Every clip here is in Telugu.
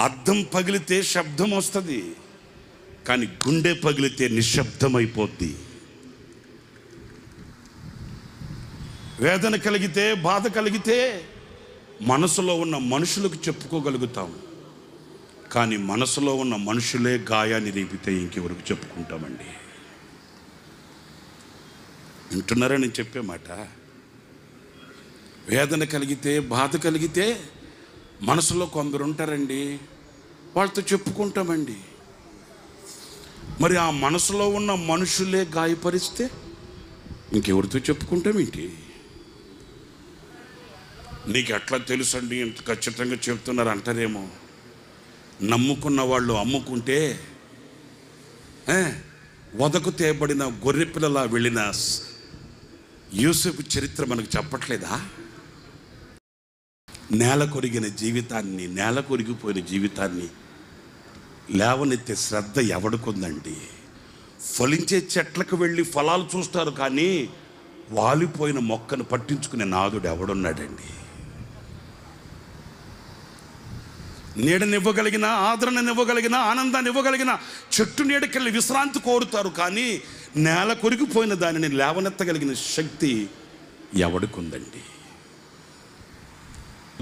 అద్దం పగిలితే శబ్దం వస్తుంది, కానీ గుండె పగిలితే నిశ్శబ్దమైపోద్ది. వేదన కలిగితే, బాధ కలిగితే మనసులో ఉన్న మనుషులకు చెప్పుకోగలుగుతాం, కానీ మనసులో ఉన్న మనుషులే గాయాన్ని రేపితే ఇంకెవరికి చెప్పుకుంటామండి? వింటున్నారా నేను చెప్పే మాట? వేదన కలిగితే, బాధ కలిగితే మనసులో కొందరు ఉంటారండి, వాళ్ళతో చెప్పుకుంటామండి. మరి ఆ మనసులో ఉన్న మనుషులే గాయపరిస్తే ఇంకెవరితో చెప్పుకుంటామేంటి? నీకు ఎట్లా తెలుసండి ఇంత ఖచ్చితంగా చెప్తున్నారు అంటారేమో. నమ్ముకున్న వాళ్ళు అమ్ముకుంటే వదకు తేబడిన గొర్రెపిల్లలా వెళ్ళిన యూసుఫ్ చరిత్ర మనకు చెప్పట్లేదా? నేల కొరిగిన జీవితాన్ని, నేల కొరిగిపోయిన జీవితాన్ని లేవనెత్తే శ్రద్ధ ఎవడుకుందండి? ఫలించే చెట్లకు వెళ్ళి ఫలాలు చూస్తారు, కానీ వాలిపోయిన మొక్కను పట్టించుకునే నాదుడు ఎవడున్నాడండి? నీడనివ్వగలిగిన, ఆదరణనివ్వగలిగిన, ఆనందాన్ని ఇవ్వగలిగిన చెట్టు నీడకెళ్ళి విశ్రాంతి కోరుతారు, కానీ నేల కొరిగిపోయిన దానిని లేవనెత్తగలిగిన శక్తి ఎవడుకుందండి?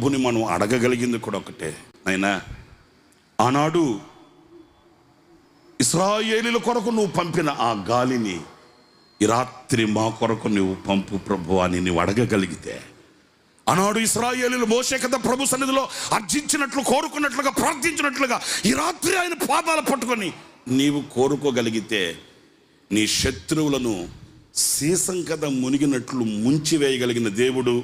భూని మనం అడగగలిగింది కూడా ఒకటే, అయినా ఆనాడు ఇశ్రాయేలీల కొరకు నువ్వు పంపిన ఆ గాలిని ఈ రాత్రి మా కొరకు నువ్వు పంపు ప్రభు అని నువ్వు అడగగలిగితే, ఆనాడు ఇశ్రాయేలీలు మోషే కదా ప్రభు సన్నిధిలో అర్జించినట్లు, కోరుకున్నట్లుగా, ప్రార్థించినట్లుగా ఈ రాత్రి ఆయన పాదాలు పట్టుకొని నీవు కోరుకోగలిగితే నీ శత్రువులను సీసం కదా మునిగినట్లు ముంచి వేయగలిగిన దేవుడు